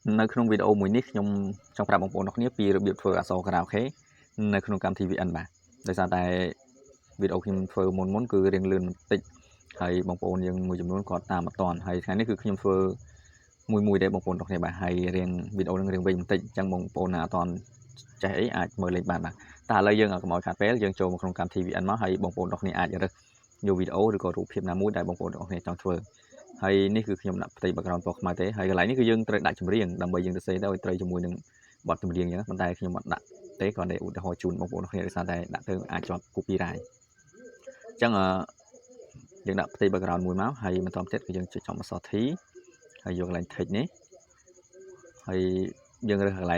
nơi không video mùi nít nhung trong prab bóng bóng nọc nếp pi rồi biệt phở so karaoke nơi không cam TVN bà tại sao tại video khi phở muốn cứ riêng lươn tịnh hay bóng bóng nhưng mùi chấm luôn còn tạm toàn hay cái này cứ khi phở mùi để bóng bóng nọc này bà hay riêng video riêng bình tịnh chẳng bóng bóng nào toàn chạy ai mời lên bàn bà ta lấy dương ở mọi cà phê dương cho một không cam TVN máu hay bóng bóng nọc này ai vậy nhiều video rồi có chụp phim nào mũi đại bóng bóng nọc này trong phở hayนี่คือขยมนับตีบักรอนปอกมาเตะhay cái nàyนี่คือยังตระดับจำเรียงดำไปยังจะเสียได้ตระจมูกหนึ่งบอดจำเรียงอย่างนั้นมันได้ขยมบัดดักเตะก่อนได้อุดหอจูนบางคนเขาเนี่ยจะได้ดักเติมอาจจะกูปีได้จังยังนับตีบักรอนมวยม้าhayมันตอมเจ็ดคือยังจะจอมมาสอทีhayยังอะไรเทคนี้hayยังอะไร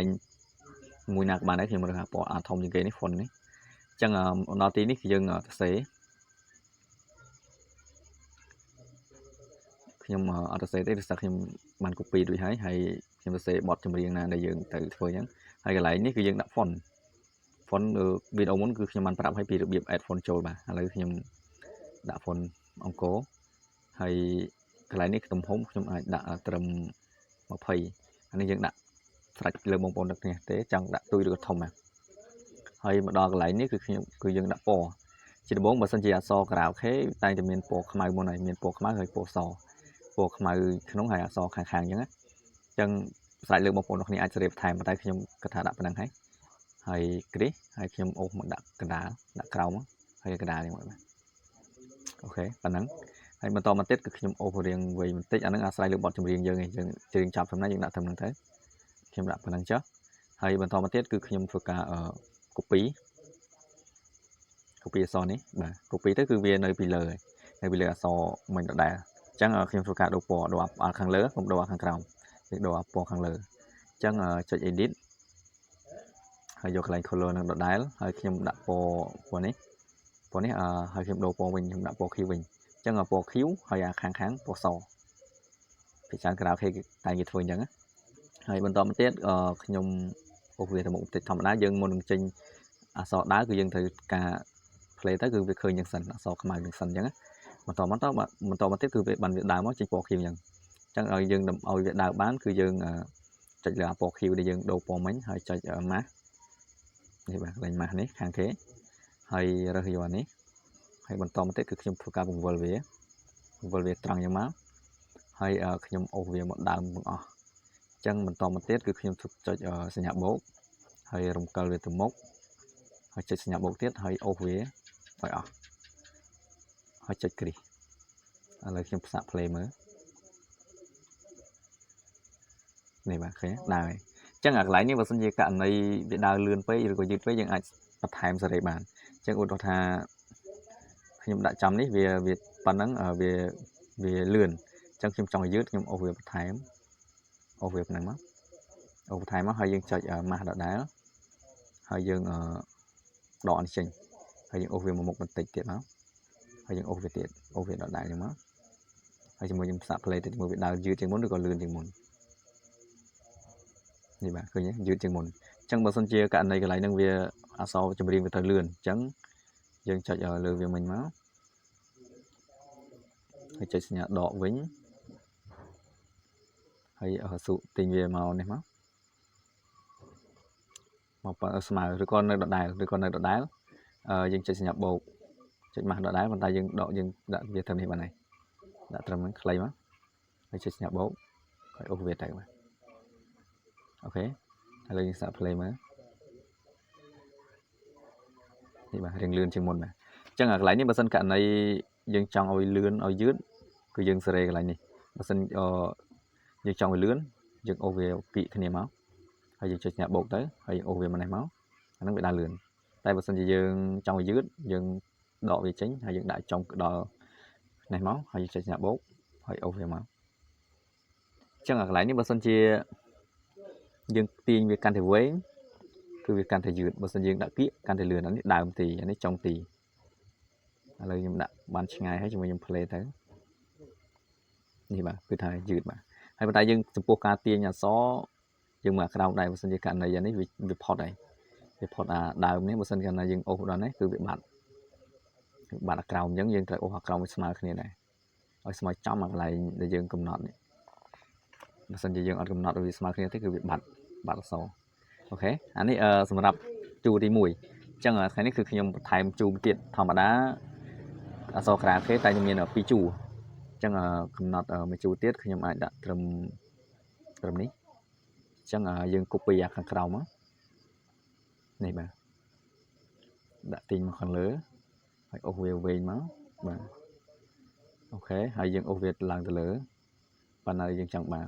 มวยหนักมาได้ขยมมันปออาทอมยังเกนี่ฝนนี่จังนอตีนี่คือยังเสียnhưng mà ở đây sẽสักยังมันกูปีด้วยให้ยังจะบอดจำเรียงนะได้ยังแต่เฟยยังให้กันไหลนี่คือยังดับฟอนวิดีโอมันคือยังมันปรับให้ปีระเบียบแอดฟอนโจมาอะไรยังดับฟอนองโก้ให้กันไหลนี่ตุ่มหงยังดับเติมมาเพย์อันนี้ยังดับสักเรื่องมงคลเนี่ยเตะจังดับตุยđược thông màให้มาดอกกันไหลนี่คือยังดับปอchỉ là bốn mà sân chỉ so cào khé tay thì miền pò khmai môn này miền pò khmai hơi pò soพวกมาขนมหายซอคางๆอย่างนั้นจังใส่เรื่องบางคนนี่อาจจะเรียบถ่ายมาได้ขยมกระถาดับพนังให้กรีให้ขยมโอ้มันดักกระดาดักเกลามั้งให้กระดาอย่างไรโอเคพนังให้มันต่อมาเต็ดกับขยมโอ้เรียงไว้มันเต็ดอันนั้นอาศัยเรื่องบอดจำเรียงเยอะไงจังจะเรียงจับทำนั้นยังดักทำนั้นเท่ขยมดับพนังเจ้าให้มันต่อมาเต็ดคือขยมฝึกการกุปีซอนี้บ่กุปีก็คือเวียนในปีเลยซอมันดักได้จังkhiฝึกการดูปอดูอัพข้างเลือผมดูอัพข้างกลางดูอัพปอข้างเลือจังจุด edit ให้ยกไลน์ color นั่งดอทได้ให้เข้มดับปอนี้ให้เข้มดูปอวิ่งเข้มดับปอคิววิ่งจังปอคิวให้ค้างปอซอพิจารณากราฟให้ตายยี่ถ้วยจังให้บรรทอมเทสขยมโอเคแต่หมดติดธรรมดายังมันจริงซอได้คือยังถือการเพลย์ได้คือไปเคยยังสั่นซอขมายยังสั่นจังมันต่อมาtiếpคือvề bàn Việt đào mới trên bộ khiêu nhận chẳng ở dân đầm Việt đào bánคือdân chạy là bộ khiêu để dân đồ bộ mấy hay chạy ở má thì bạn lên má này hàng thế hay ra hiệu này hay bànต่อมาtiếpคือខ្ញុំធ្វើការបង្វិលវាត្រង់យ៉ាងមកហើយខ្ញុំអូសវាមកដើមទាំងអស់ចឹងបន្តមកទៀតគឺខ្ញុំធ្វើចុចសញ្ញាបូកហើយរំកិលវាទៅមុខហើយចុចសញ្ញាបូកទៀតហើយអូសវាឲ្យអស់ហើយចុចគ្រីសឥឡូវខ្ញុំផ្សាក់ play មើលនេះបាទឃើញដើរហើយអញ្ចឹងអាកន្លែងនេះបើសិនជាករណីវាដើរលឿនពេកឬក៏យឺតពេកយើងអាចបន្ថែមសេរីបានអញ្ចឹងឧទាហរណ៍ថាខ្ញុំដាក់ចំនេះវាប៉ុណ្ណឹងវាលឿនអញ្ចឹងខ្ញុំចង់ឲ្យយឺតខ្ញុំអូសវាបន្ថែមអូសវាប៉ុណ្ណឹងមកអូសបន្ថែមមកហើយយើងចុចម៉ាស់ដដែលហើយយើងដកនេះចេញហើយយើងអូសវាមកមុខបន្តិចទៀតមកហើយយើងអូសវាទៀតអូសវាដដែលចឹងមកហើយជាមួយយើងផ្សាក់ play ទៀតមើលវាដើរយឺតជាងមុនឬក៏លឿនជាងមុននេះបាទឃើញទេយឺតជាងមុនអញ្ចឹងបើសិនជាករណីកន្លែងហ្នឹងវាអក្សរចម្រៀងវាត្រូវលឿនអញ្ចឹងយើងចុចលើវាមិញមកហើយចុចសញ្ញាដកវិញហើយស៊ូទិញវាមកនេះមកស្មើឬក៏នៅដដែលយើងចុចសញ្ញាបូកចុចម៉ាស់ដដែលប៉ុន្តែយើងដកយើងដាក់វាត្រឹមនេះបានហើយដាក់ត្រឹមហ្នឹងខ្លីមកហើយចុចសញ្ញាបូកហើយអូសវាទៅបាទអូខេឥឡូវយើងសាក play មើលនេះបាទរៀងលឿនជាងមុនបាទអញ្ចឹងអាកន្លែងនេះបើសិនករណីយើងចង់ឲ្យលឿនឲ្យយឺតគឺយើងសេរីកន្លែងនេះបើសិនយើងចង់ឲ្យលឿនយើងអូសវាគីគ្នាមកហើយយើងចុចសញ្ញាបូកទៅហើយអូសវាមកនេះមកអាហ្នឹងវាដើរលឿនតែបើសិនជាយើងចង់ឲ្យយឺតយើងដកវាចេញហើយយើងដាក់ចំដល់នេះមកហើយយើងចុចសញ្ញាបូកហើយអូសវាមកអញ្ចឹងអាកន្លែងនេះបើសិនជាយើងទាញវាកាន់តែវែងគឺវាកាន់តែយឺតបើសិនយើងដាក់គៀកកាន់តែលឿនអានេះដើមទីអានេះចុងទីឥឡូវខ្ញុំដាក់បានឆ្ងាយហើយជាមួយខ្ញុំ play ទៅនេះបាទគឺថាយឺតបាទហើយប៉ុន្តែយើងចំពោះការទាញអក្សរយើងមើលក្រោមដែរបើសិនជាករណីអានេះវាផុតហើយវាផុតអាដើមនេះបើសិនជាយើងអូសដល់នេះគឺវាបាត់អាក្រោមអញ្ចឹងយើងត្រូវអូសអាក្រោមឲ្យស្មើគ្នាដែរឲ្យស្មើចំអាកន្លែងដែលយើងកំណត់នេះ បើសិនជាយើងអត់កំណត់វាស្មើគ្នាទេគឺវាបាត់អក្សរអូខេអានេះសម្រាប់ជួរទី1អញ្ចឹងថ្ងៃនេះគឺខ្ញុំបន្ថែមជួរទៀតធម្មតាអក្សរក្រៅគេតែមាន2ជួរអញ្ចឹងកំណត់មួយជួរទៀតខ្ញុំអាចដាក់ត្រឹមនេះអញ្ចឹងយើង copy អាខាងក្រោមមកនេះបាទដាក់ទីងមកខាងលើហើយអូសវាវែងមកបាទអូខេហើយយើងអូសវាឡើងទៅលើប៉ុណ្ណាយើងចង់បាន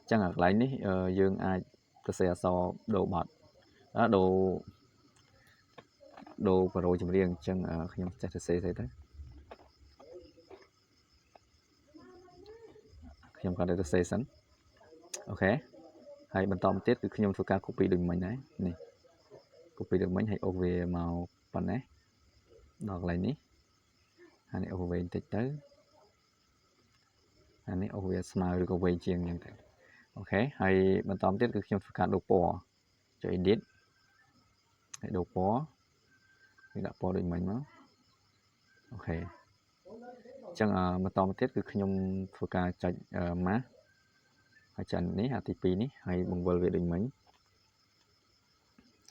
អញ្ចឹងកន្លែងនេះយើងអាចសរសេរអក្សរដូរបត់ដូរប្រូចម្រៀងអញ្ចឹងខ្ញុំចេះសរសេរទៅខ្ញុំក៏ទៅសរសេរសិនអូខេហើយបន្តមកទៀតគឺខ្ញុំធ្វើការ copy ដូចមិញដែរនេះ copy ដូចមិញហើយអូសវាមកប៉ុណ្ណេះដល់កន្លែងនេះហើយនេះអូសវែងតិចទៅហើយនេះអូសវាស្មើឬក៏វែងជាងអញ្ចឹងទៅអូខេហើយបន្តមកទៀតគឺខ្ញុំធ្វើការដូរពណ៌ចុច edit ហើយដូរពណ៌គឺដាក់ពណ៌ដូចមិញមកអូខេអញ្ចឹងបន្តមកទៀតគឺខ្ញុំធ្វើការចុច mask ហើយចុចនេះអាទី2នេះហើយបង្វិលវាដូចមិញ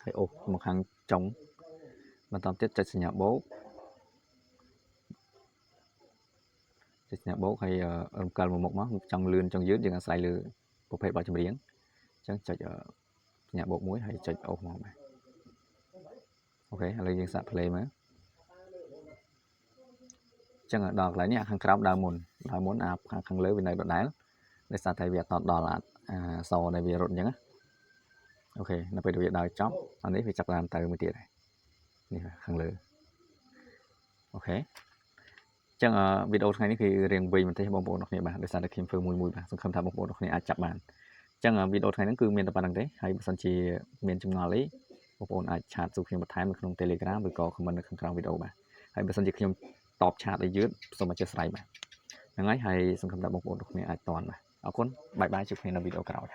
ហើយអូសមកខាងចុងបន្តទៀតចុចសញ្ញាបូកហើយរំកិលមួយមុខមកចង់លឿនចង់យឺតយើងអាស្រ័យលើប្រភេទបទចម្រៀងអញ្ចឹងចុចសញ្ញាបូកមួយហើយចុចអូសមកបាទអូខេឥឡូវយើងសាក play មើលអញ្ចឹងដល់កន្លែងនេះអាខាងក្រោមដើមមុនអាខាងលើវានៅដដែលដោយសារតែវាអត់ដល់អាសដែលវារត់អញ្ចឹងណាអូខេនៅពេលវាដើរចប់អានេះវាចាប់តាមទៅមួយទៀតហើយនេះខាងលើអូខេអញ្ចឹងវីដេអូថ្ងៃនេះគឺរៀងវែងបន្តិចបងប្អូនអ្នកគ្នាបាទដោយសារតែខ្ញុំធ្វើមួយបាទសង្ឃឹមថាបងប្អូនអ្នកគ្នាអាចចាប់បានអញ្ចឹងវីដេអូថ្ងៃនេះគឺមានតែប៉ុណ្្នឹងទេហើយបើសិនជាមានចម្ងល់អីបងប្អូនអាចឆាតសួរខ្ញុំបន្ថែមនៅក្នុង Telegram ឬក៏ comment នៅខាងក្រោមវីដេអូបាទហើយបើសិនជាខ្ញុំតបឆាតឲ្យយឺតសូមអធិស្ឋានបាទហ្នឹងហើយសង្ឃឹមថាបងប្អូនអ្នកគ្នាអាចតន់បាទអរគុណបាយបាយជួបគ្នានៅវីដេអូក្រោយ